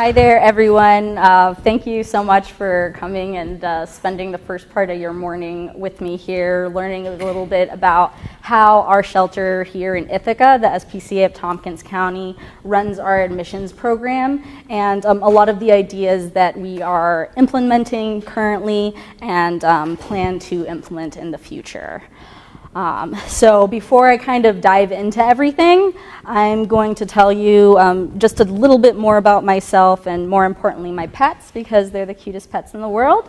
Hi there, everyone. Thank you so much for coming and spending the first part of your morning with me here, learning a little bit about how our shelter here in Ithaca, the SPCA of Tompkins County, runs our admissions program, and a lot of the ideas that we are implementing currently and plan to implement in the future. So before I kind of dive into everything, I'm going to tell you just a little bit more about myself and more importantly my pets, because they're the cutest pets in the world,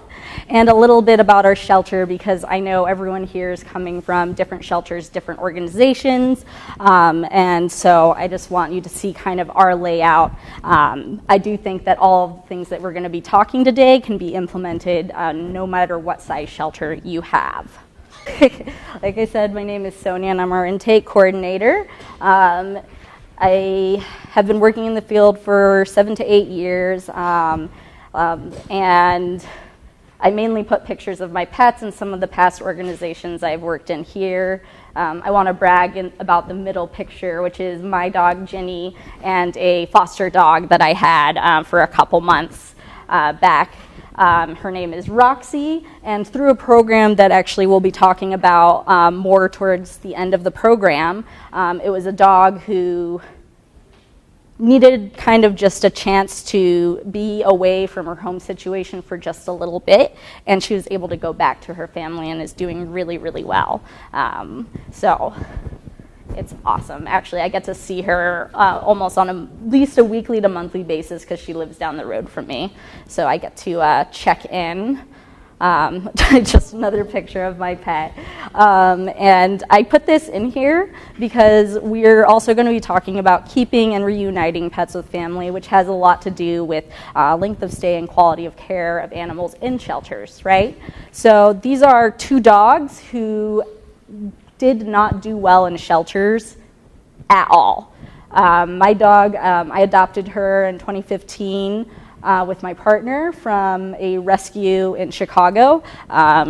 and a little bit about our shelter because I know everyone here is coming from different shelters, different organizations, and so I just want you to see kind of our layout. I do think that all of the things that we're going to be talking today can be implemented no matter what size shelter you have. Like I said, my name is Sonia and I'm our intake coordinator. I have been working in the field for 7 to 8 years, and I mainly put pictures of my pets and some of the past organizations I've worked in here. I want to brag about the middle picture, which is my dog Ginny and a foster dog that I had for a couple months back. Her name is Roxy, and through a program that actually we'll be talking about more towards the end of the program, it was a dog who needed kind of just a chance to be away from her home situation for just a little bit, and she was able to go back to her family and is doing really, really well. So it's awesome. Actually, I get to see her almost on at least a weekly to monthly basis because she lives down the road from me. So I get to check in. Just another picture of my pet. And I put this in here because we're also going to be talking about keeping and reuniting pets with family, which has a lot to do with length of stay and quality of care of animals in shelters, right? So these are 2 dogs who did not do well in shelters at all. My dog, I adopted her in 2015 with my partner from a rescue in Chicago.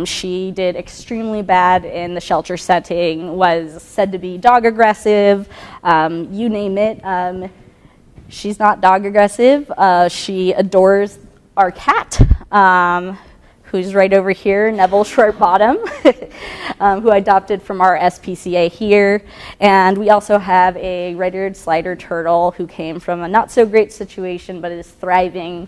She did extremely bad in the shelter setting, was said to be dog aggressive, you name it. She's not dog aggressive. She adores our cat, who's right over here, Neville Shortbottom, who I adopted from our SPCA here. And we also have a red-eared slider turtle who came from a not-so-great situation but is thriving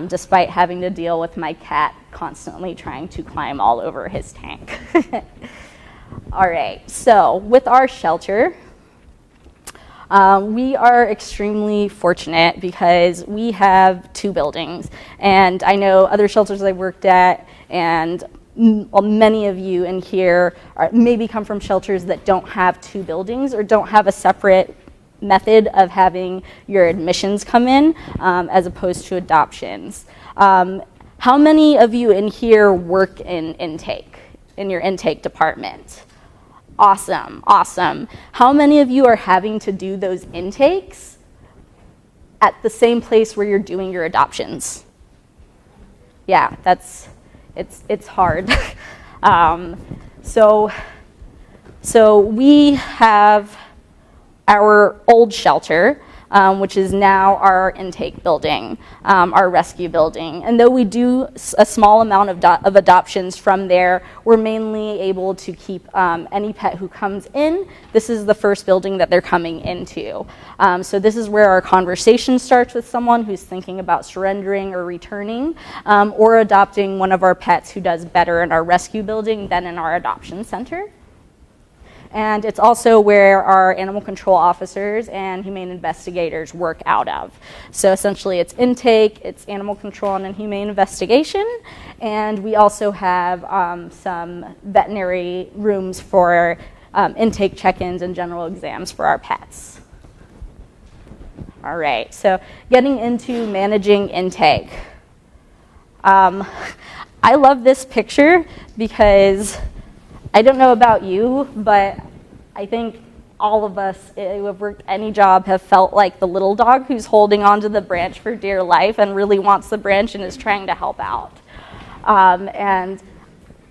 despite having to deal with my cat constantly trying to climb all over his tank. All right, so with our shelter, we are extremely fortunate because we have 2 buildings, and I know other shelters I've worked at, and many of you in here maybe come from shelters that don't have 2 buildings or don't have a separate method of having your admissions come in as opposed to adoptions. How many of you in here work in intake, in your intake department? Awesome, awesome. How many of you are having to do those intakes at the same place where you're doing your adoptions? Yeah, it's hard. So we have our old shelter, which is now our intake building, our rescue building. And though we do a small amount of adoptions from there, we're mainly able to keep any pet who comes in. This is the first building that they're coming into. So this is where our conversation starts with someone who's thinking about surrendering or returning, or adopting one of our pets who does better in our rescue building than in our adoption center. And it's also where our animal control officers and humane investigators work out of. So essentially it's intake, it's animal control and humane investigation, and we also have some veterinary rooms for intake check-ins and general exams for our pets. All right, so getting into managing intake. I love this picture because I don't know about you, but I think all of us who have worked any job have felt like the little dog who's holding onto the branch for dear life and really wants the branch and is trying to help out. And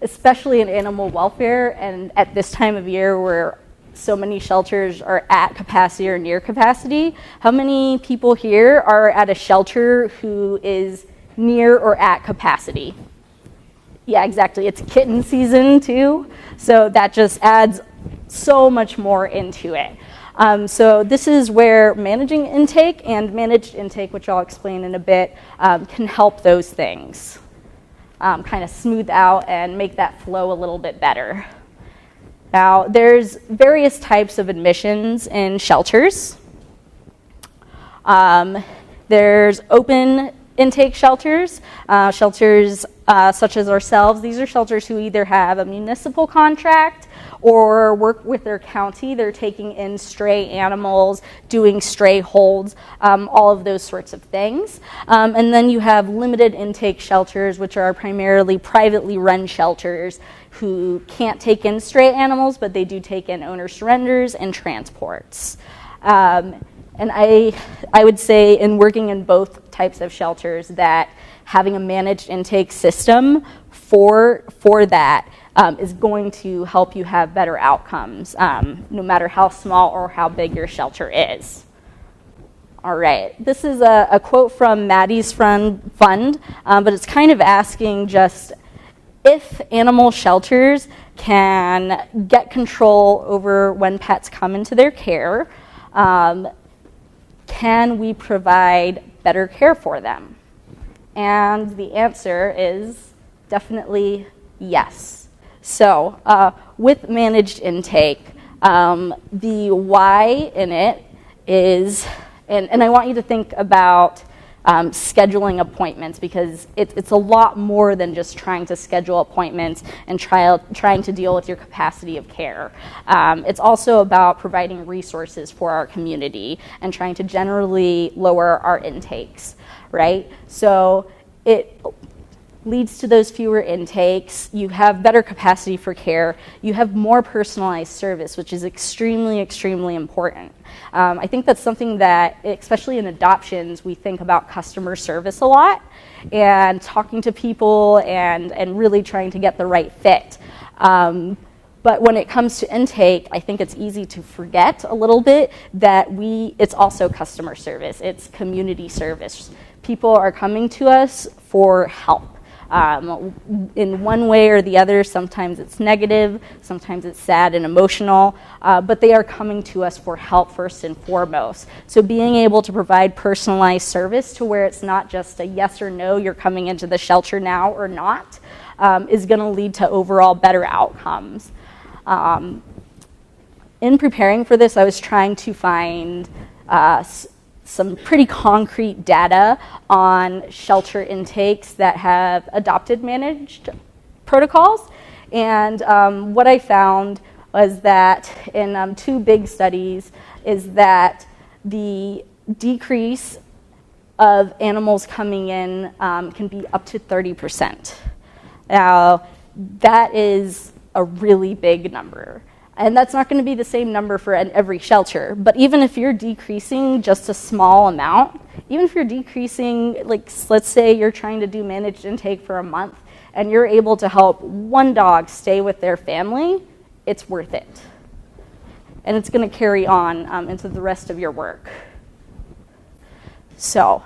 especially in animal welfare, and at this time of year where so many shelters are at capacity or near capacity. How many people here are at a shelter who is near or at capacity? Yeah, exactly. It's kitten season too, so that just adds so much more into it. So this is where managing intake and managed intake, which I'll explain in a bit, can help those things. Kind of smooth out and make that flow a little bit better. Now, there's various types of admissions in shelters. There's open intake shelters, shelters such as ourselves. These are shelters who either have a municipal contract or work with their county. They're taking in stray animals, doing stray holds, all of those sorts of things. And then you have limited intake shelters, which are primarily privately run shelters who can't take in stray animals, but they do take in owner surrenders and transports. And I would say in working in both types of shelters that having a managed intake system for that is going to help you have better outcomes, no matter how small or how big your shelter is. All right, this is a quote from Maddie's fund, but it's kind of asking just if animal shelters can get control over when pets come into their care, can we provide better care for them? And the answer is definitely yes. So with managed intake, the why in it is, and I want you to think about scheduling appointments, because it's a lot more than just trying to schedule appointments and trying to deal with your capacity of care. It's also about providing resources for our community and trying to generally lower our intakes, right? So it leads to those fewer intakes, you have better capacity for care, you have more personalized service, which is extremely, extremely important. I think that's something that, especially in adoptions, we think about customer service a lot and talking to people and really trying to get the right fit. But when it comes to intake, I think it's easy to forget a little bit that it's also customer service, it's community service. People are coming to us for help. In one way or the other. Sometimes it's negative, sometimes it's sad and emotional, but they are coming to us for help first and foremost. So being able to provide personalized service to where it's not just a yes or no, you're coming into the shelter now or not, is going to lead to overall better outcomes. In preparing for this, I was trying to find some pretty concrete data on shelter intakes that have adopted managed protocols. And what I found was that in 2 big studies is that the decrease of animals coming in can be up to 30%. Now, that is a really big number. And that's not going to be the same number for every shelter. But even if you're decreasing just a small amount, even if you're decreasing, like let's say you're trying to do managed intake for a month and you're able to help 1 dog stay with their family, it's worth it. And it's going to carry on into the rest of your work. So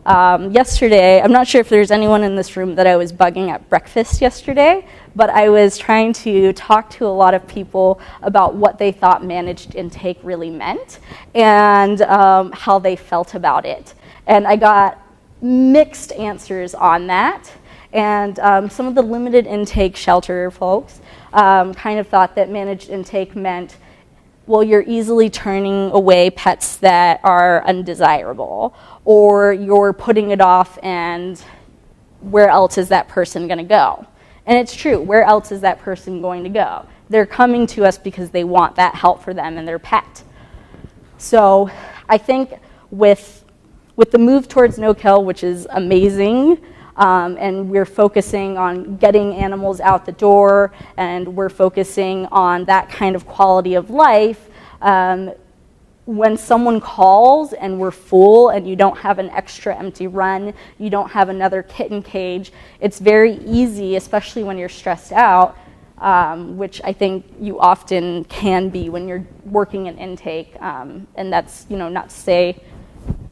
yesterday, I'm not sure if there's anyone in this room that I was bugging at breakfast yesterday, but I was trying to talk to a lot of people about what they thought managed intake really meant and how they felt about it. And I got mixed answers on that. And some of the limited intake shelter folks kind of thought that managed intake meant, well, you're easily turning away pets that are undesirable, or you're putting it off and where else is that person going to go? And it's true, where else is that person going to go? They're coming to us because they want that help for them and their pet. So I think with the move towards no-kill, which is amazing, and we're focusing on getting animals out the door, and we're focusing on that kind of quality of life, when someone calls and we're full and you don't have an extra empty run, you don't have another kitten cage, it's very easy, especially when you're stressed out, which I think you often can be when you're working in intake, and that's, not to say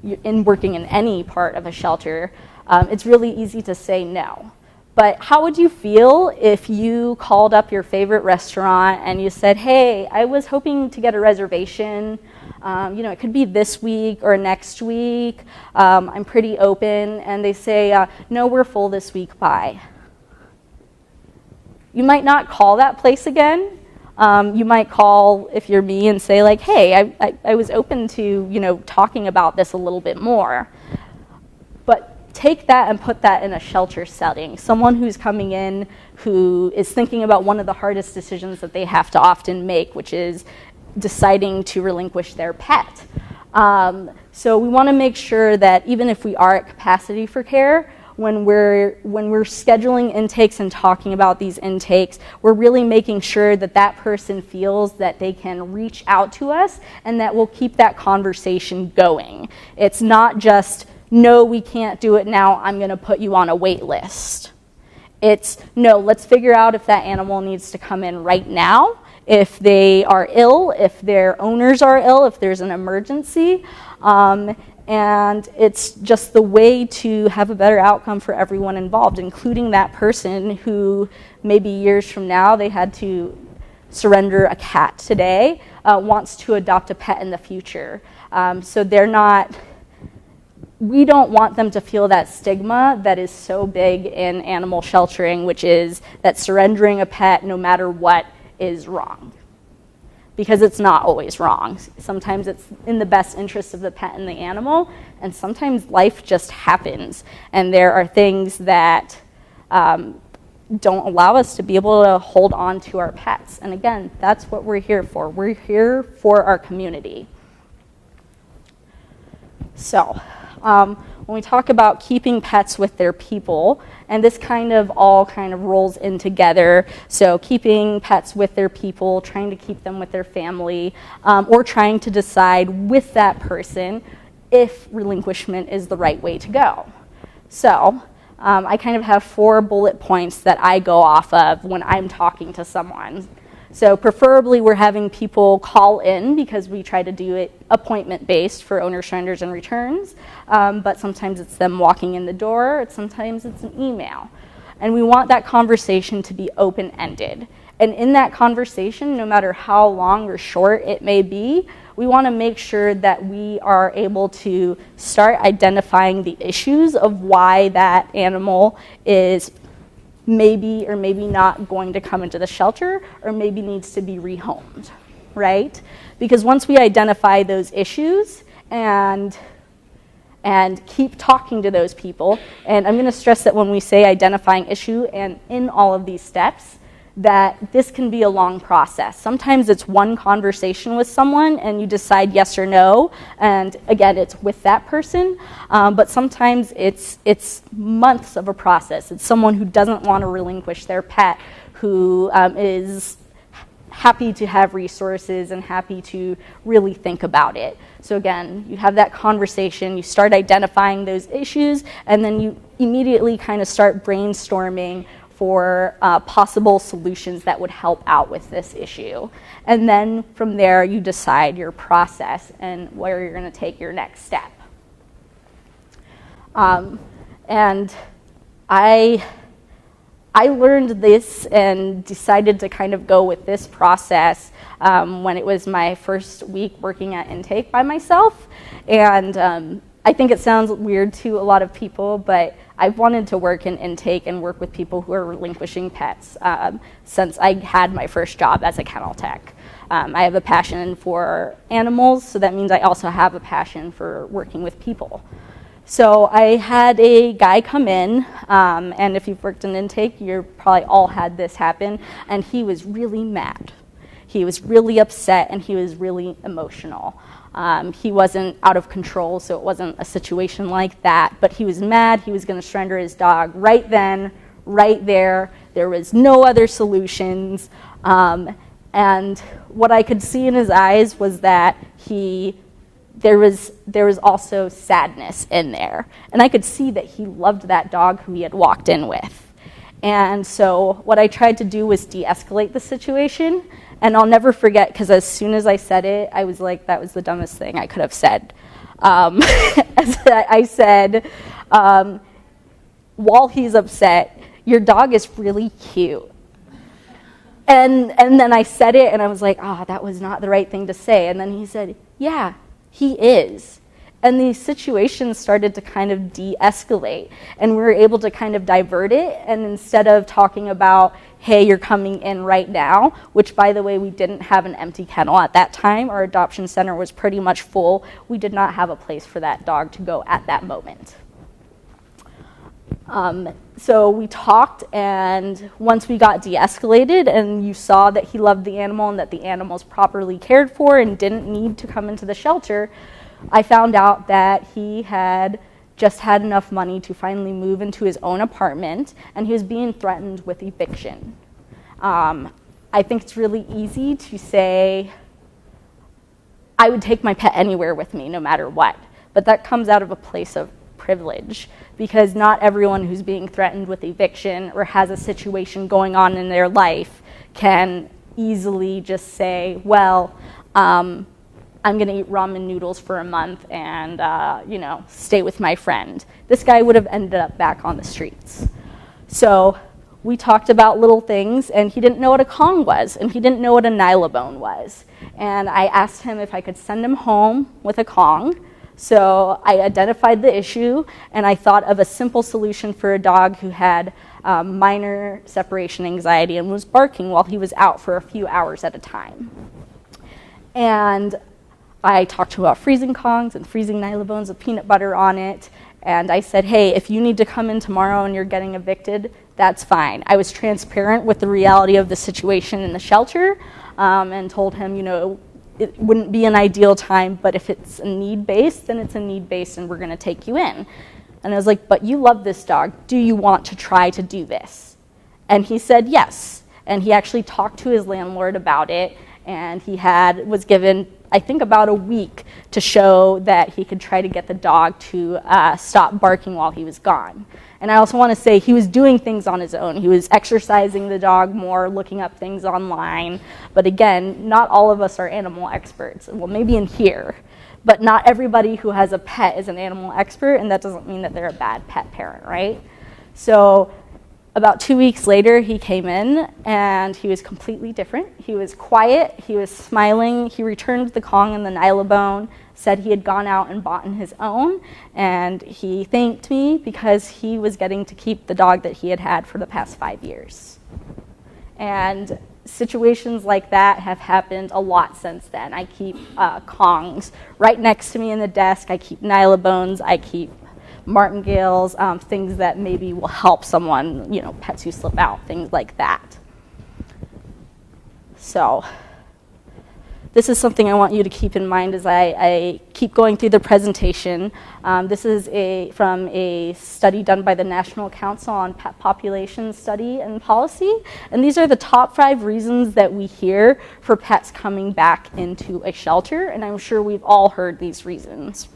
you're working in any part of a shelter. It's really easy to say no. But how would you feel if you called up your favorite restaurant and you said, hey, I was hoping to get a reservation. It could be this week or next week. I'm pretty open. And they say, no, we're full this week, bye. You might not call that place again. You might call, if you're me, and say like, hey, I was open to, talking about this a little bit more. But take that and put that in a shelter setting. Someone who's coming in who is thinking about one of the hardest decisions that they have to often make, which is deciding to relinquish their pet. So we want to make sure that even if we are at capacity for care, when we're scheduling intakes and talking about these intakes, we're really making sure that that person feels that they can reach out to us and that we'll keep that conversation going. It's not just, no, we can't do it now, I'm going to put you on a wait list. It's, no, let's figure out if that animal needs to come in right now, if they are ill, if their owners are ill, if there's an emergency. And it's just the way to have a better outcome for everyone involved, including that person who maybe years from now they had to surrender a cat today, wants to adopt a pet in the future. So we don't want them to feel that stigma that is so big in animal sheltering, which is that surrendering a pet, no matter what, is wrong. Because it's not always wrong. Sometimes it's in the best interest of the pet and the animal, and sometimes life just happens. And there are things that don't allow us to be able to hold on to our pets. And again, that's what we're here for. We're here for our community. So, when we talk about keeping pets with their people, and this all rolls in together, so keeping pets with their people, trying to keep them with their family, or trying to decide with that person if relinquishment is the right way to go. So, I have 4 bullet points that I go off of when I'm talking to someone. So preferably we're having people call in because we try to do it appointment-based for owner surrenders and returns, but sometimes it's them walking in the door, sometimes it's an email. And we want that conversation to be open-ended. And in that conversation, no matter how long or short it may be, we want to make sure that we are able to start identifying the issues of why that animal is maybe or maybe not going to come into the shelter, or maybe needs to be rehomed, right? Because once we identify those issues and keep talking to those people, and I'm going to stress that when we say identifying issue and in all of these steps, that this can be a long process. Sometimes it's one conversation with someone and you decide yes or no, and again, it's with that person, but sometimes it's months of a process. It's someone who doesn't want to relinquish their pet, who is happy to have resources and happy to really think about it. So again, you have that conversation, you start identifying those issues, and then you immediately start brainstorming for possible solutions that would help out with this issue. And then from there, you decide your process and where you're going to take your next step. And I learned this and decided to go with this process when it was my first week working at Intake by myself. And I think it sounds weird to a lot of people, but I've wanted to work in intake and work with people who are relinquishing pets since I had my first job as a kennel tech. I have a passion for animals, so that means I also have a passion for working with people. So I had a guy come in, and if you've worked in intake, you've probably all had this happen, and he was really mad. He was really upset, and he was really emotional. He wasn't out of control, so it wasn't a situation like that, but he was mad. He was going to surrender his dog right then, right there. There was no other solutions, and what I could see in his eyes was that there was also sadness in there, and I could see that he loved that dog who he had walked in with. And so what I tried to do was de-escalate the situation. And I'll never forget, because as soon as I said it, I was like, that was the dumbest thing I could have said. I said, while he's upset, your dog is really cute. And then I said it, and I was like, that was not the right thing to say. And then he said, yeah, he is. And these situations started to kind of de-escalate, and we were able to kind of divert it. And instead of talking about, hey, you're coming in right now, which, by the way, we didn't have an empty kennel at that time. Our adoption center was pretty much full. We did not have a place for that dog to go at that moment. So we talked, and once we got de-escalated and you saw that he loved the animal and that the animal's properly cared for and didn't need to come into the shelter, I found out that he had just had enough money to finally move into his own apartment, and he was being threatened with eviction. I think it's really easy to say, I would take my pet anywhere with me, no matter what, but that comes out of a place of privilege, because not everyone who's being threatened with eviction or has a situation going on in their life can easily just say, well, I'm going to eat ramen noodles for a month and, stay with my friend. This guy would have ended up back on the streets. So we talked about little things, and he didn't know what a Kong was, and he didn't know what a nylabone was. And I asked him if I could send him home with a Kong. So I identified the issue, and I thought of a simple solution for a dog who had minor separation anxiety and was barking while he was out for a few hours at a time. And I talked to him about freezing Kongs and freezing nylabones with peanut butter on it. And I said, hey, if you need to come in tomorrow and you're getting evicted, that's fine. I was transparent with the reality of the situation in the shelter, and told him, it wouldn't be an ideal time, but if it's a need-based, then it's a need-based, and we're going to take you in. And I was like, but you love this dog. Do you want to try to do this? And he said yes. And he actually talked to his landlord about it, and he was given, I think, about a week to show that he could try to get the dog to stop barking while he was gone. And I also want to say he was doing things on his own. He was exercising the dog more, looking up things online. But again, not all of us are animal experts. Well, maybe in here. But not everybody who has a pet is an animal expert, and that doesn't mean that they're a bad pet parent, right? So about 2 weeks later, he came in, and he was completely different. He was quiet, he was smiling, he returned the Kong and the nylabone, said he had gone out and bought his own, and he thanked me because he was getting to keep the dog that he had had for the past 5 years. And situations like that have happened a lot since then. I keep Kongs right next to me in the desk, I keep nylabones, I keep martingales, things that maybe will help someone, pets who slip out, things like that. So this is something I want you to keep in mind as I keep going through the presentation. This is from a study done by the National Council on Pet Population Study and Policy. And these are the top 5 reasons that we hear for pets coming back into a shelter. And I'm sure we've all heard these reasons.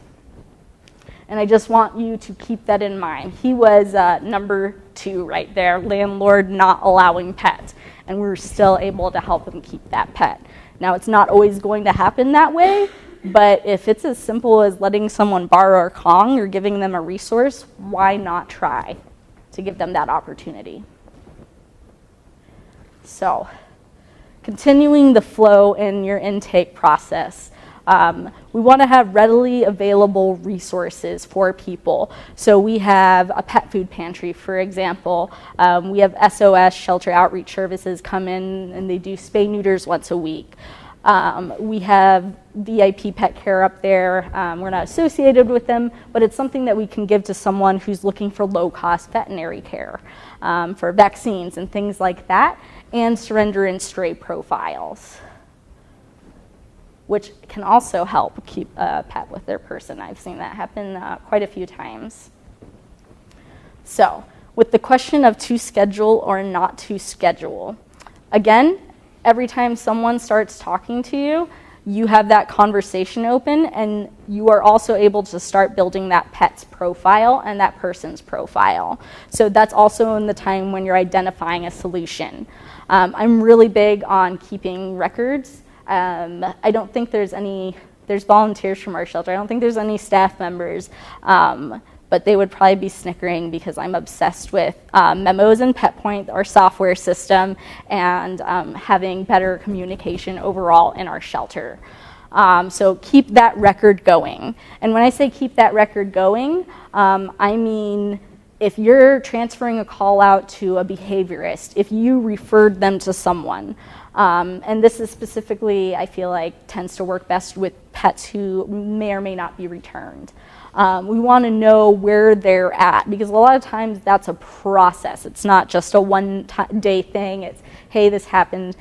And I just want you to keep that in mind. He was number 2 right there, landlord not allowing pets. And we were still able to help him keep that pet. Now, it's not always going to happen that way, but if it's as simple as letting someone borrow a Kong or giving them a resource, why not try to give them that opportunity? So, continuing the flow in your intake process. We want to have readily available resources for people. So we have a pet food pantry, for example. We have SOS, Shelter Outreach Services, come in and they do spay neuters once a week. We have VIP Pet Care up there. We're not associated with them, but it's something that we can give to someone who's looking for low-cost veterinary care, for vaccines and things like that, and surrender and stray profiles, which can also help keep a pet with their person. I've seen that happen quite a few times. So, with the question of to schedule or not to schedule, again, every time someone starts talking to you, you have that conversation open, and you are also able to start building that pet's profile and that person's profile. So that's also in the time when you're identifying a solution. I'm really big on keeping records. I don't think there's volunteers from our shelter. I don't think there's any staff members, but they would probably be snickering because I'm obsessed with memos and PetPoint, our software system, and having better communication overall in our shelter. So keep that record going. And when I say keep that record going, I mean if you're transferring a call out to a behaviorist, if you referred them to someone, and this is specifically, I feel like, tends to work best with pets who may or may not be returned. We want to know where they're at, because a lot of times that's a process. It's not just a one-day thing. It's, hey, this happened,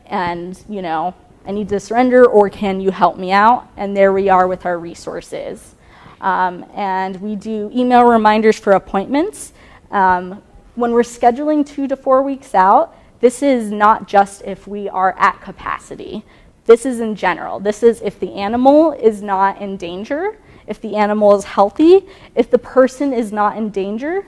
and I need to surrender, or can you help me out? And there we are with our resources. And we do email reminders for appointments. When we're scheduling 2 to 4 weeks out, this is not just if we are at capacity. This is in general. This is if the animal is not in danger, if the animal is healthy, if the person is not in danger,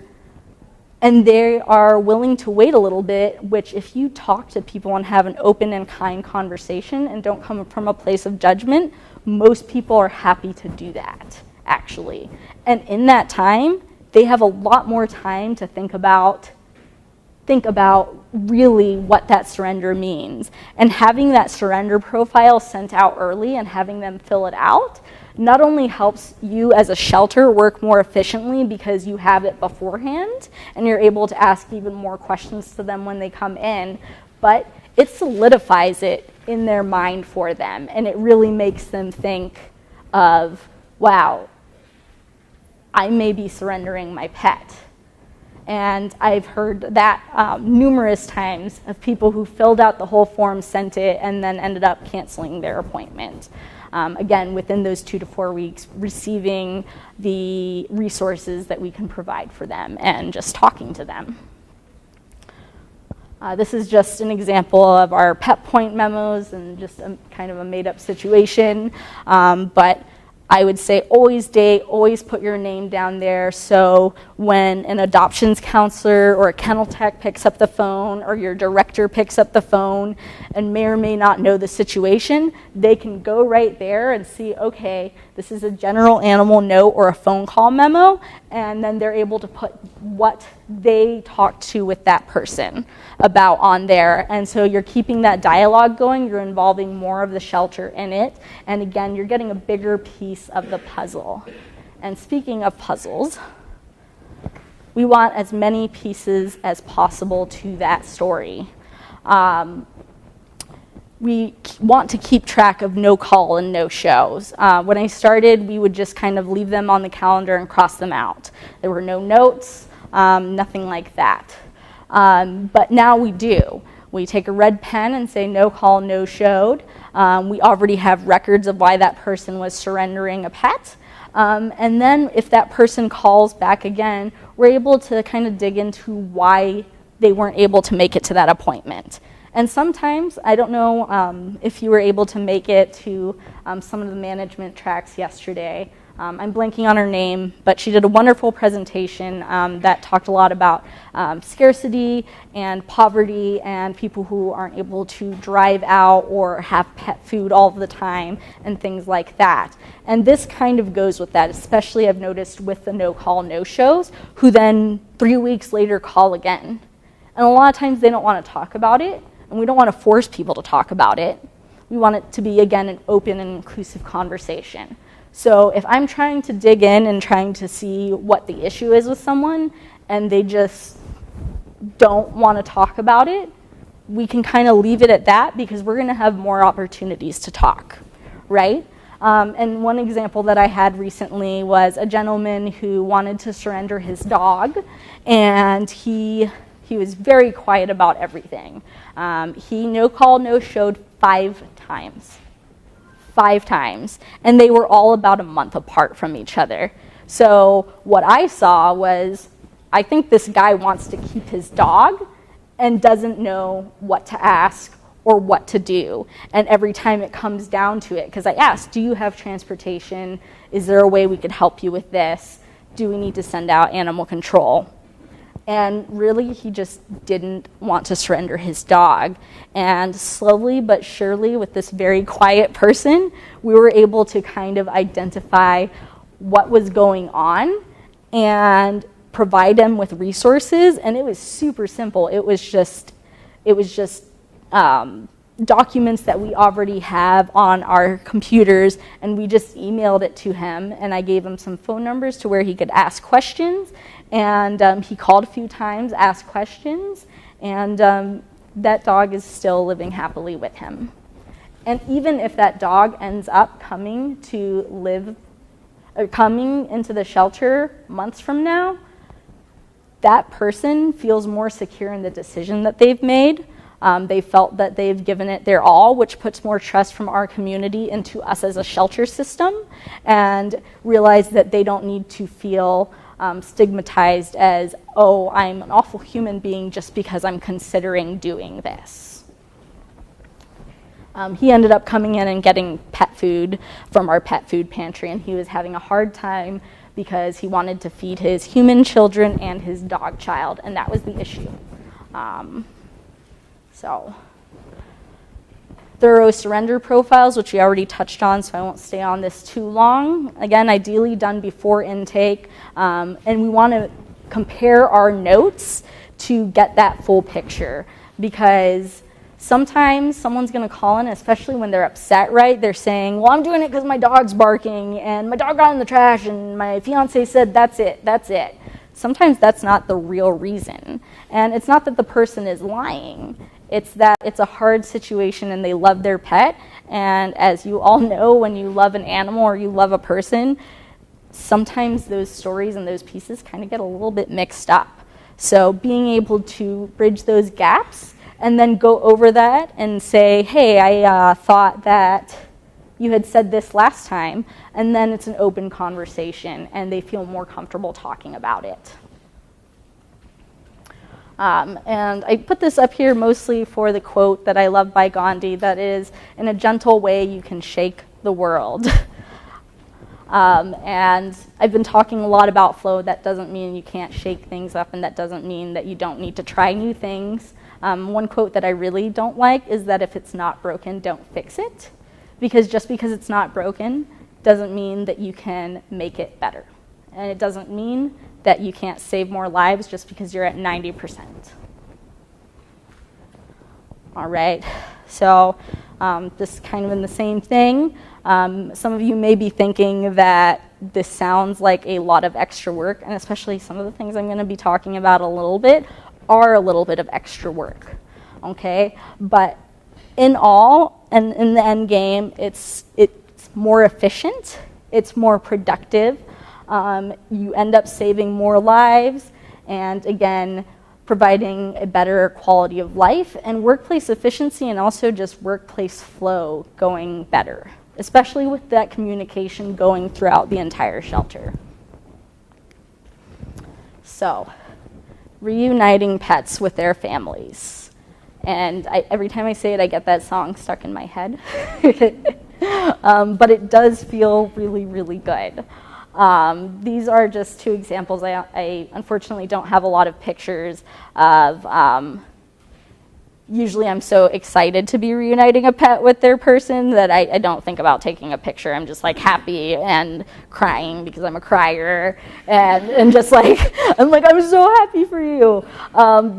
and they are willing to wait a little bit, which if you talk to people and have an open and kind conversation and don't come from a place of judgment, most people are happy to do that, actually. And in that time, they have a lot more time to think about really what that surrender means. And having that surrender profile sent out early and having them fill it out not only helps you as a shelter work more efficiently because you have it beforehand and you're able to ask even more questions to them when they come in, but it solidifies it in their mind for them, and it really makes them think of, wow, I may be surrendering my pet. And I've heard that numerous times of people who filled out the whole form, sent it, and then ended up canceling their appointment. Again, within those 2 to 4 weeks, receiving the resources that we can provide for them and just talking to them. This is just an example of our PetPoint memos and just kind of a made-up situation, but I would say always date, always put your name down there, so when an adoptions counselor or a kennel tech picks up the phone or your director picks up the phone and may or may not know the situation, they can go right there and see, okay, this is a general animal note or a phone call memo, and then they're able to put what they talked to with that person about on there. And so you're keeping that dialogue going, you're involving more of the shelter in it, and again, you're getting a bigger piece of the puzzle. And speaking of puzzles, we want as many pieces as possible to that story. We want to keep track of no call and no shows. When I started, we would just kind of leave them on the calendar and cross them out. There were no notes, nothing like that. But now we do. We take a red pen and say no call, no showed. We already have records of why that person was surrendering a pet. And then if that person calls back again, we're able to kind of dig into why they weren't able to make it to that appointment. And sometimes, I don't know if you were able to make it to some of the management tracks yesterday. I'm blanking on her name, but she did a wonderful presentation that talked a lot about scarcity and poverty and people who aren't able to drive out or have pet food all the time and things like that. And this kind of goes with that, especially I've noticed with the no call, no shows, who then 3 weeks later call again. And a lot of times they don't want to talk about it, and we don't want to force people to talk about it. We want it to be, again, an open and inclusive conversation. So if I'm trying to dig in and trying to see what the issue is with someone and they just don't want to talk about it, we can kind of leave it at that because we're going to have more opportunities to talk, right? And one example that I had recently was a gentleman who wanted to surrender his dog, and he was very quiet about everything. He no call, no showed 5 times. 5 times, and they were all about a month apart from each other. So what I saw was, I think this guy wants to keep his dog and doesn't know what to ask or what to do. And every time it comes down to it, because I asked, do you have transportation? Is there a way we could help you with this? Do we need to send out animal control? And really, he just didn't want to surrender his dog. And slowly but surely, with this very quiet person, we were able to kind of identify what was going on and provide them with resources. And it was super simple. It was just documents that we already have on our computers, and we just emailed it to him, and I gave him some phone numbers to where he could ask questions, and he called a few times, asked questions, and that dog is still living happily with him. And even if that dog ends up coming into the shelter months from now, that person feels more secure in the decision that they've made. They felt that they've given it their all, which puts more trust from our community into us as a shelter system, and realize that they don't need to feel stigmatized as, oh, I'm an awful human being just because I'm considering doing this. He ended up coming in and getting pet food from our pet food pantry, and he was having a hard time because he wanted to feed his human children and his dog child, and that was the issue. So, thorough surrender profiles, which we already touched on, so I won't stay on this too long. Again, ideally done before intake, and we want to compare our notes to get that full picture, because sometimes someone's going to call in, especially when they're upset, right? They're saying, well, I'm doing it because my dog's barking, and my dog got in the trash, and my fiance said, that's it. Sometimes that's not the real reason. And it's not that the person is lying. It's that it's a hard situation and they love their pet. And as you all know, when you love an animal or you love a person, sometimes those stories and those pieces kind of get a little bit mixed up. So being able to bridge those gaps and then go over that and say, hey, I thought that you had said this last time, and then it's an open conversation and they feel more comfortable talking about it. And I put this up here mostly for the quote that I love by Gandhi, that is, in a gentle way you can shake the world. And I've been talking a lot about flow. That doesn't mean you can't shake things up, and that doesn't mean that you don't need to try new things. One quote that I really don't like is that if it's not broken, don't fix it. Because just because it's not broken doesn't mean that you can make it better. And it doesn't mean that you can't save more lives just because you're at 90%. All right, so this is kind of in the same thing. Some of you may be thinking that this sounds like a lot of extra work, and especially some of the things I'm going to be talking about a little bit are a little bit of extra work, okay? But in all, and in the end game, it's more efficient, it's more productive, you end up saving more lives, and again, providing a better quality of life and workplace efficiency, and also just workplace flow going better, especially with that communication going throughout the entire shelter. So, reuniting pets with their families. And every time I say it, I get that song stuck in my head. But it does feel really, really good. These are just two examples. I unfortunately don't have a lot of pictures of, usually I'm so excited to be reuniting a pet with their person that I don't think about taking a picture. I'm just like happy and crying because I'm a crier, and just like, I'm so happy for you.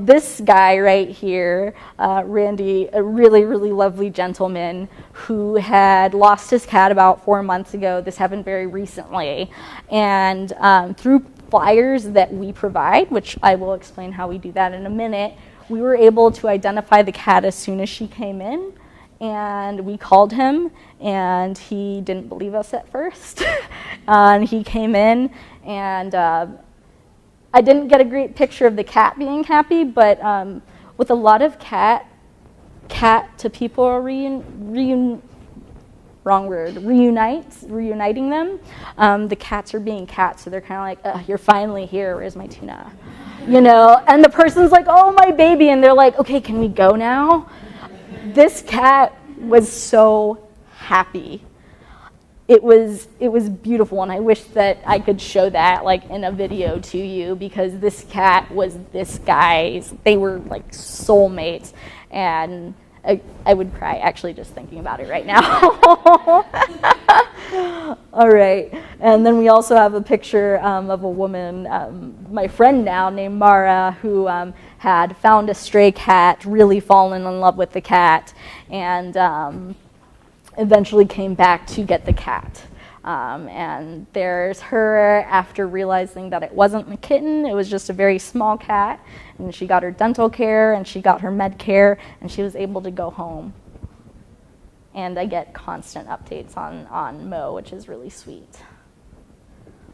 This guy right here, Randy, a really, really lovely gentleman who had lost his cat about 4 months ago. This happened very recently. And through flyers that we provide, which I will explain how we do that in a minute, we were able to identify the cat as soon as she came in, and we called him, and he didn't believe us at first. And he came in, and I didn't get a great picture of the cat being happy, but with a lot of cat to people reuniting them, the cats are being cats, so they're kind of like, you're finally here, where's my tuna? You know, and the person's like, oh, my baby, and they're like, okay, can we go now? this cat was so happy. It was beautiful, and I wish that I could show that like in a video to you, because this cat was this guy's. They were like soulmates, and I would cry actually just thinking about it right now. All right, and then we also have a picture of a woman, my friend now, named Mara, who had found a stray cat, really fallen in love with the cat, and eventually came back to get the cat. And there's her after realizing that it wasn't a kitten, it was just a very small cat, and she got her dental care and she got her med care, and she was able to go home. And I get constant updates on Mo, which is really sweet.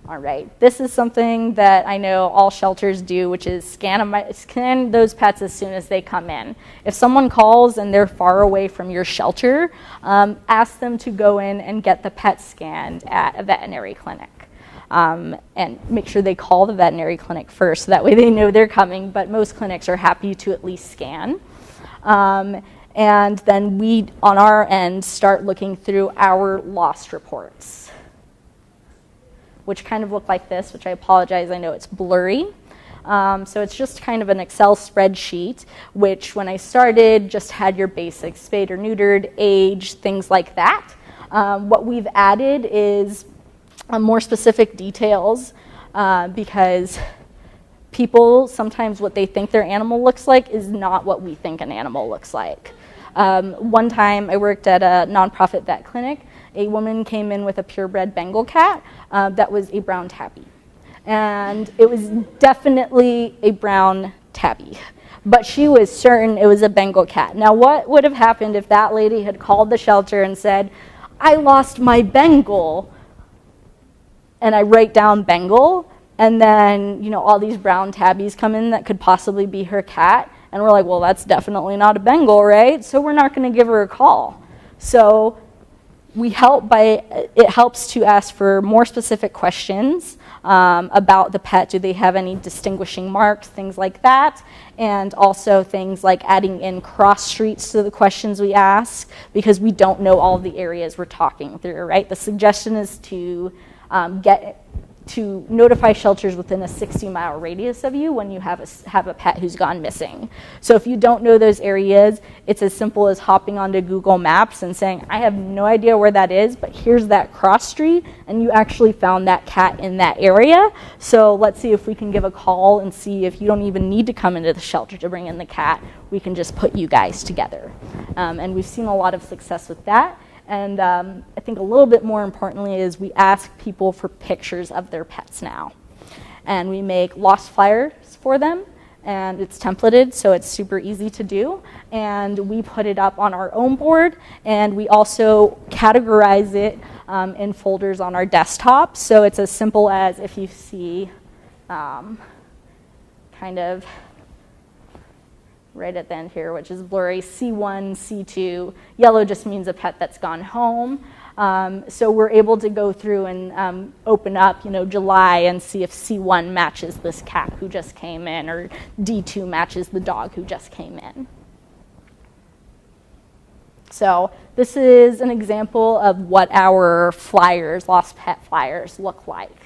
All right, this is something that I know all shelters do, which is scan those pets as soon as they come in. If someone calls and they're far away from your shelter, ask them to go in and get the pet scanned at a veterinary clinic. And make sure they call the veterinary clinic first, so that way they know they're coming, but most clinics are happy to at least scan. And then we, on our end, start looking through our lost reports, which kind of look like this, which I apologize, I know it's blurry. So it's just kind of an Excel spreadsheet, which when I started just had your basics, spayed or neutered, age, things like that. What we've added is more specific details, because people, sometimes what they think their animal looks like is not what we think an animal looks like. One time I worked at a nonprofit vet clinic. A woman came in with a purebred Bengal cat that was a brown tabby. And it was definitely a brown tabby, but she was certain it was a Bengal cat. Now, what would have happened if that lady had called the shelter and said, I lost my Bengal, and I write down Bengal, and then, you know, all these brown tabbies come in that could possibly be her cat, and we're like, well, that's definitely not a Bengal, right? So we're not going to give her a call. So we help it helps to ask for more specific questions about the pet. Do they have any distinguishing marks, things like that, and also things like adding in cross streets to the questions we ask, because we don't know all of the areas we're talking through, right? The suggestion is to notify shelters within a 60-mile radius of you when you have a pet who's gone missing. So if you don't know those areas, it's as simple as hopping onto Google Maps and saying, I have no idea where that is, but here's that cross street, and you actually found that cat in that area. So let's see if we can give a call and see if you don't even need to come into the shelter to bring in the cat. We can just put you guys together. And we've seen a lot of success with that. And I think a little bit more importantly is we ask people for pictures of their pets now. And we make lost flyers for them, and it's templated, so it's super easy to do. And we put it up on our own board, and we also categorize it in folders on our desktop. So it's as simple as if you see kind of right at the end here, which is blurry, C1, C2. Yellow just means a pet that's gone home. So we're able to go through and open up, July and see if C1 matches this cat who just came in, or D2 matches the dog who just came in. So this is an example of what our flyers, lost pet flyers, look like.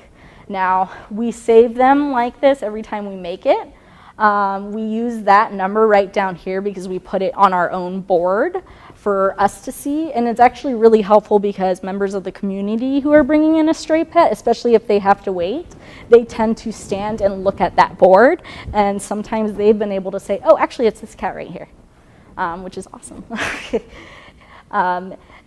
Now, we save them like this every time we make it. We use that number right down here because we put it on our own board for us to see, and it's actually really helpful because members of the community who are bringing in a stray pet, especially if they have to wait, they tend to stand and look at that board, and sometimes they've been able to say, oh, actually it's this cat right here, which is awesome.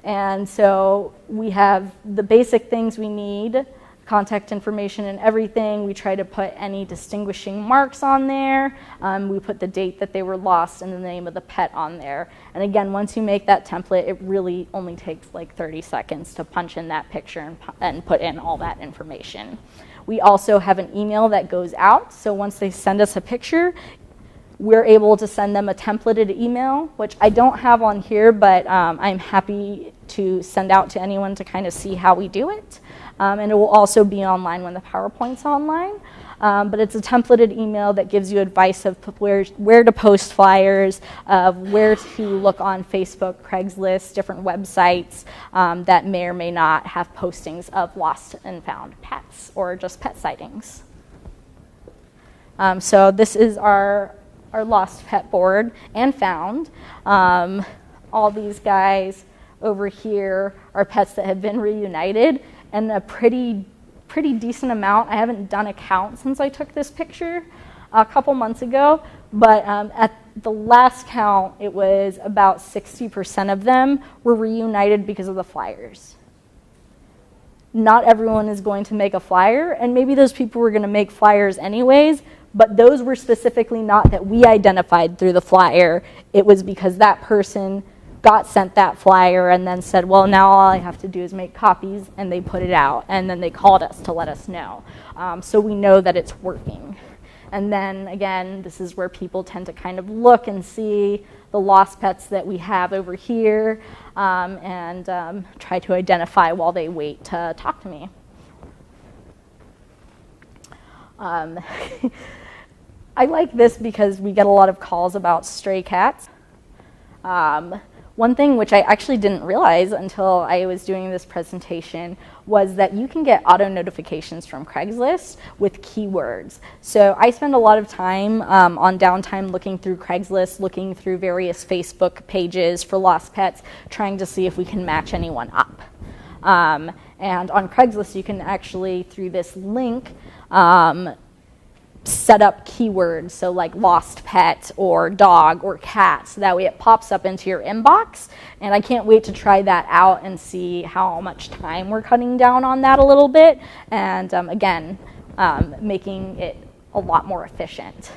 And so we have the basic things we need, contact information and everything. We try to put any distinguishing marks on there. We put the date that they were lost and the name of the pet on there. And again, once you make that template, it really only takes like 30 seconds to punch in that picture and put in all that information. We also have an email that goes out. So once they send us a picture, we're able to send them a templated email, which I don't have on here, but I'm happy to send out to anyone to kind of see how we do it. And it will also be online when the PowerPoint's online. but it's a templated email that gives you advice of where to post flyers, of where to look on Facebook, Craigslist, different websites that may or may not have postings of lost and found pets or just pet sightings. So this is our lost pet board and found. All these guys over here are pets that have been reunited, and a pretty decent amount. I haven't done a count since I took this picture a couple months ago, but at the last count, it was about 60% of them were reunited because of the flyers. Not everyone is going to make a flyer, and maybe those people were going to make flyers anyways, but those were specifically not that we identified through the flyer. It was because that person got sent that flyer and then said, well, now all I have to do is make copies, and they put it out, and then they called us to let us know. So we know that it's working. And then again, this is where people tend to kind of look and see the lost pets that we have over here, and try to identify while they wait to talk to me. I like this because we get a lot of calls about stray cats. One thing which I actually didn't realize until I was doing this presentation was that you can get auto notifications from Craigslist with keywords. So I spend a lot of time on downtime looking through Craigslist, looking through various Facebook pages for lost pets, trying to see if we can match anyone up. And on Craigslist, you can actually, through this link, set up keywords, so like lost pet or dog or cat, so that way it pops up into your inbox. And I can't wait to try that out and see how much time we're cutting down on that a little bit, and again, making it a lot more efficient.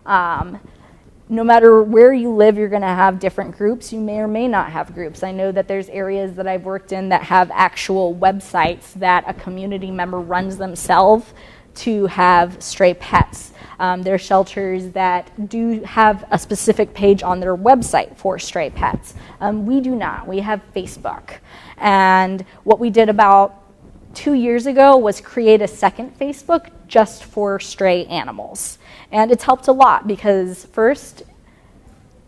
No matter where you live, you're going to have different groups. You may or may not have groups. I know that there's areas that I've worked in that have actual websites that a community member runs themselves to have stray pets. There are shelters that do have a specific page on their website for stray pets. We do not. We have Facebook. And what we did about 2 years ago was create a second Facebook just for stray animals. And it's helped a lot because first,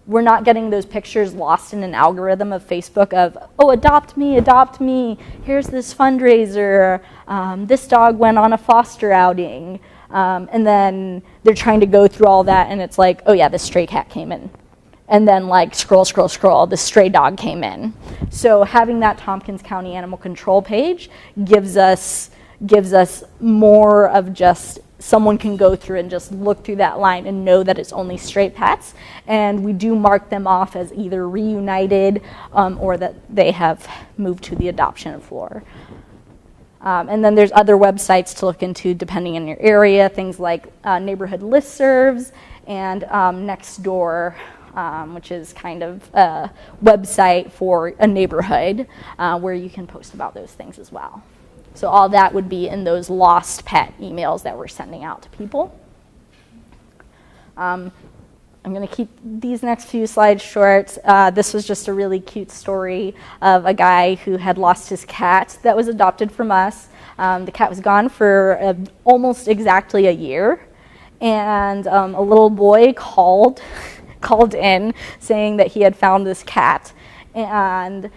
we're not getting those pictures lost in an algorithm of Facebook of, oh, adopt me, here's this fundraiser, this dog went on a foster outing, and then they're trying to go through all that, and it's like, oh yeah, this stray cat came in. And then like scroll, the stray dog came in. So having that Tompkins County Animal Control page gives us more of just someone can go through and just look through that line and know that it's only stray pets, and we do mark them off as either reunited or that they have moved to the adoption floor. And then there's other websites to look into depending on your area, things like neighborhood listservs and Nextdoor, which is kind of a website for a neighborhood where you can post about those things as well. So all that would be in those lost pet emails that we're sending out to people. I'm going to keep these next few slides short. This was just a really cute story of a guy who had lost his cat that was adopted from us. The cat was gone for almost exactly a year, and a little boy called in saying that he had found this cat. And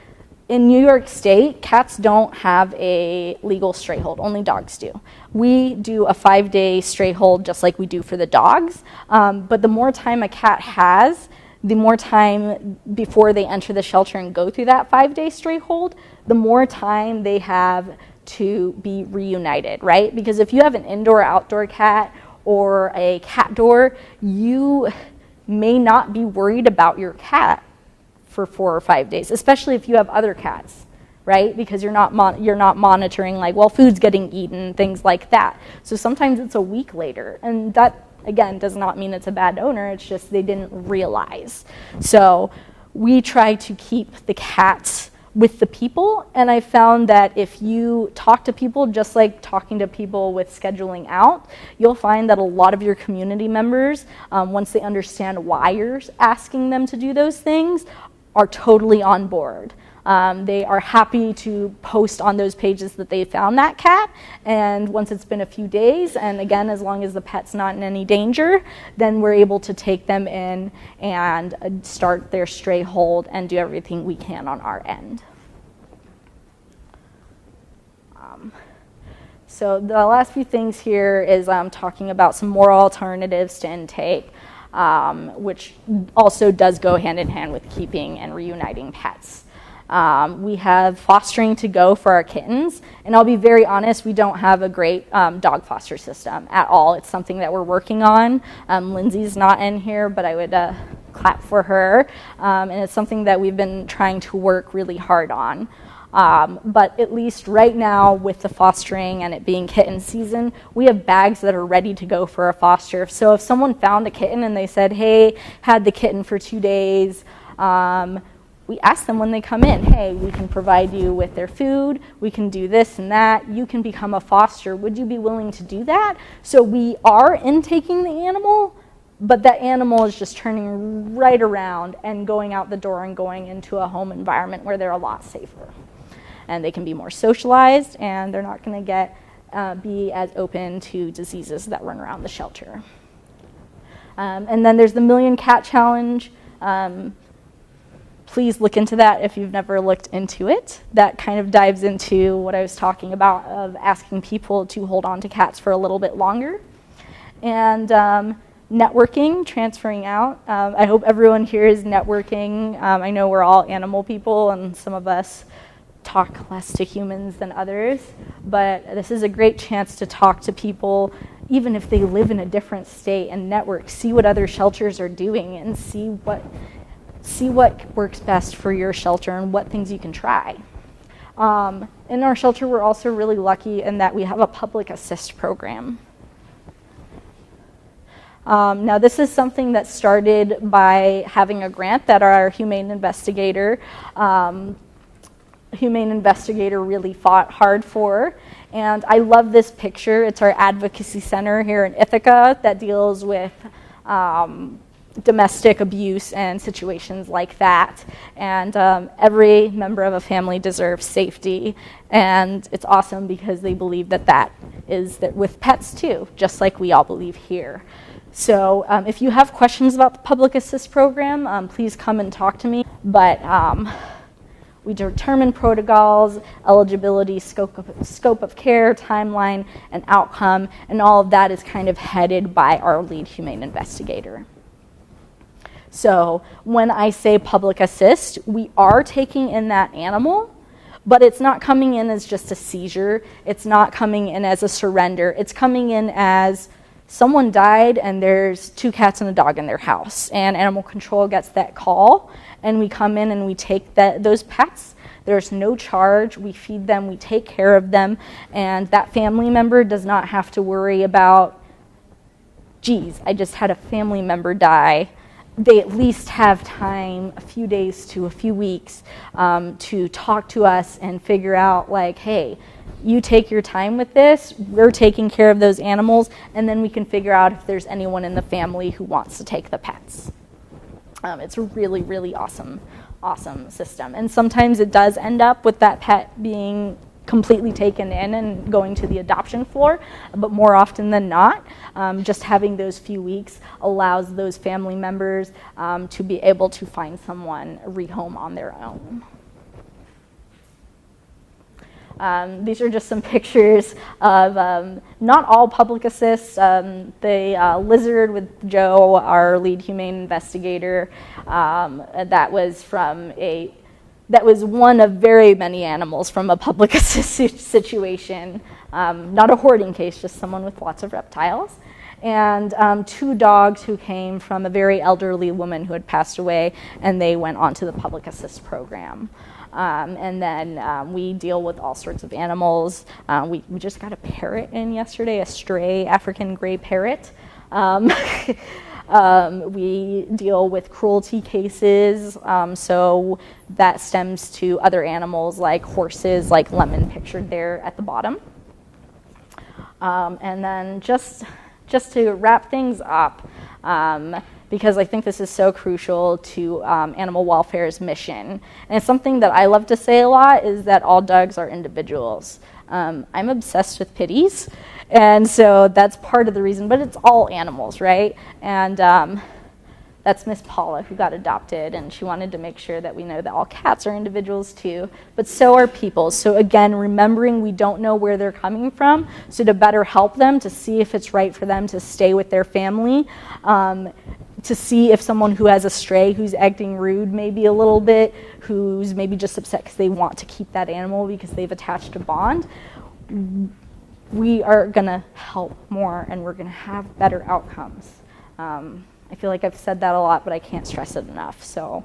in New York State, cats don't have a legal stray hold, only dogs do. We do a 5-day stray hold just like we do for the dogs, but the more time a cat has, the more time before they enter the shelter and go through that 5-day stray hold, the more time they have to be reunited, right? Because if you have an indoor-outdoor cat or a cat door, you may not be worried about your cat for 4 or 5 days, especially if you have other cats, right? Because you're not monitoring like, well, food's getting eaten, things like that. So sometimes it's a week later, and that again does not mean it's a bad owner. It's just they didn't realize. So we try to keep the cats with the people, and I found that if you talk to people just like talking to people with scheduling out, you'll find that a lot of your community members, once they understand why you're asking them to do those things, are totally on board. They are happy to post on those pages that they found that cat, and once it's been a few days, and again, as long as the pet's not in any danger, then we're able to take them in and start their stray hold and do everything we can on our end. So the last few things here is talking about some more alternatives to intake, which also does go hand in hand with keeping and reuniting pets. We have fostering to go for our kittens, and I'll be very honest, we don't have a great dog foster system at all. It's something that we're working on. Lindsay's not in here, but I would clap for her, and it's something that we've been trying to work really hard on. But at least right now with the fostering and it being kitten season, we have bags that are ready to go for a foster. So if someone found a kitten and they said, hey, had the kitten for 2 days, we ask them when they come in, hey, we can provide you with their food, we can do this and that, you can become a foster. Would you be willing to do that? So we are intaking the animal, but that animal is just turning right around and going out the door and going into a home environment where they're a lot safer. And they can be more socialized, and they're not going to be as open to diseases that run around the shelter. And then there's the Million Cat Challenge. Please look into that if you've never looked into it. That kind of dives into what I was talking about of asking people to hold on to cats for a little bit longer. And networking, transferring out. I hope everyone here is networking. I know we're all animal people, and some of us talk less to humans than others, but this is a great chance to talk to people, even if they live in a different state, and network, see what other shelters are doing, and see what works best for your shelter and what things you can try. In our shelter, we're also really lucky in that we have a public assist program. Now, this is something that started by having a grant that our humane investigator really fought hard for. And I love this picture. It's our advocacy center here in Ithaca that deals with domestic abuse and situations like that. And every member of a family deserves safety. And it's awesome because they believe that is with pets too, just like we all believe here. So if you have questions about the public assist program, please come and talk to me. But we determine protocols, eligibility, scope of care, timeline, and outcome, and all of that is kind of headed by our lead humane investigator. So when I say public assist, we are taking in that animal, but it's not coming in as just a seizure. It's not coming in as a surrender. It's coming in as someone died and there's 2 cats and a dog in their house, and animal control gets that call, and we come in and we take those pets. There's no charge. We feed them, we take care of them, and that family member does not have to worry about, geez, I just had a family member die. They at least have time, a few days to a few weeks, to talk to us and figure out, like, hey, you take your time with this, we're taking care of those animals, and then we can figure out if there's anyone in the family who wants to take the pets. It's a really, really awesome system. And sometimes it does end up with that pet being completely taken in and going to the adoption floor, but more often than not, just having those few weeks allows those family members to be able to find someone rehome on their own. These are just some pictures of not all public assists. The lizard with Joe, our lead humane investigator, that was one of very many animals from a public assist situation. Not a hoarding case, just someone with lots of reptiles. And 2 dogs who came from a very elderly woman who had passed away, and they went onto the public assist program. And then we deal with all sorts of animals. We just got a parrot in yesterday, a stray African gray parrot. We deal with cruelty cases, so that stems to other animals like horses, like Lemon pictured there at the bottom. And then just to wrap things up, because I think this is so crucial to animal welfare's mission. And it's something that I love to say a lot, is that all dogs are individuals. I'm obsessed with pitties, and so that's part of the reason, but it's all animals, right? And that's Miss Paula, who got adopted, and she wanted to make sure that we know that all cats are individuals too, but so are people. So again, remembering we don't know where they're coming from, so to better help them, to see if it's right for them to stay with their family, to see if someone who has a stray who's acting rude maybe a little bit, who's maybe just upset because they want to keep that animal because they've attached a bond, we are gonna help more and we're gonna have better outcomes. I feel like I've said that a lot, but I can't stress it enough. So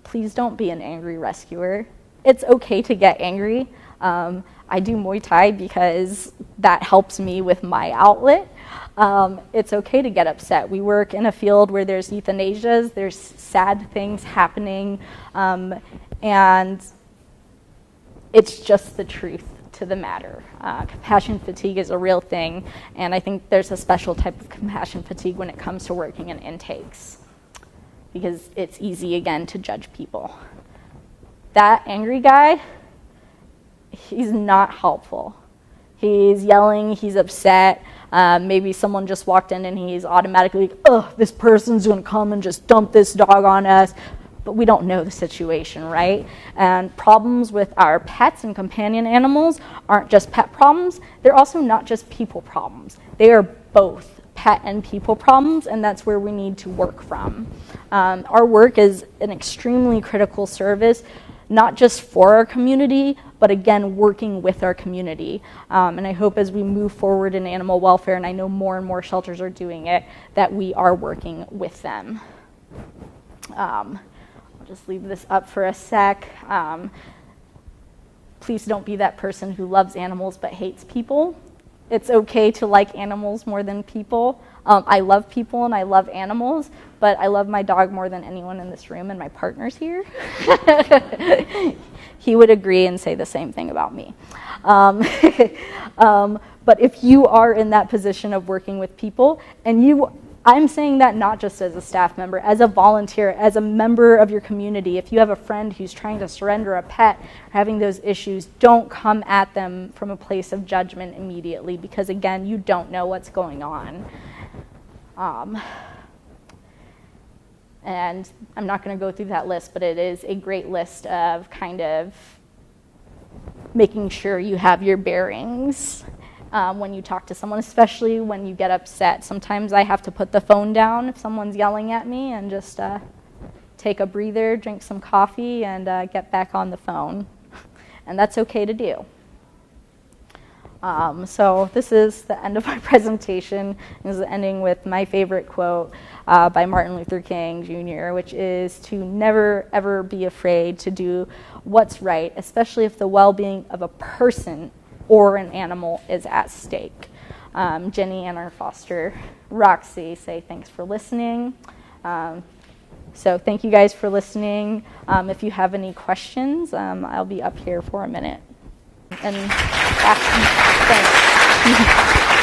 please don't be an angry rescuer. It's okay to get angry. I do Muay Thai because that helps me with my outlet. It's okay to get upset. We work in a field where there's euthanasias, there's sad things happening, and it's just the truth to the matter. Compassion fatigue is a real thing, and I think there's a special type of compassion fatigue when it comes to working in intakes, because it's easy, again, to judge people. That angry guy, he's not helpful. He's yelling, he's upset. Maybe someone just walked in and he's automatically like, oh, this person's gonna come and just dump this dog on us. But we don't know the situation, right? And problems with our pets and companion animals aren't just pet problems. They're also not just people problems. They are both pet and people problems, and that's where we need to work from. Our work is an extremely critical service, not just for our community, but again, working with our community. And I hope as we move forward in animal welfare, and I know more and more shelters are doing it, that we are working with them. Just leave this up for a sec. Please don't be that person who loves animals but hates people. It's okay to like animals more than people. I love people and I love animals, but I love my dog more than anyone in this room, and my partner's here. He would agree and say the same thing about me. But if you are in that position of working with people, and I'm saying that not just as a staff member, as a volunteer, as a member of your community. If you have a friend who's trying to surrender a pet, having those issues, don't come at them from a place of judgment immediately, because again, you don't know what's going on. And I'm not going to go through that list, but it is a great list of kind of making sure you have your bearings. When you talk to someone, especially when you get upset. Sometimes I have to put the phone down if someone's yelling at me and just take a breather, drink some coffee, and get back on the phone. And that's okay to do. So this is the end of my presentation. This is ending with my favorite quote by Martin Luther King Jr., which is to never, ever be afraid to do what's right, especially if the well-being of a person or an animal is at stake. Jenny and our foster, Roxy, say thanks for listening. So thank you guys for listening. If you have any questions, I'll be up here for a minute. And thanks.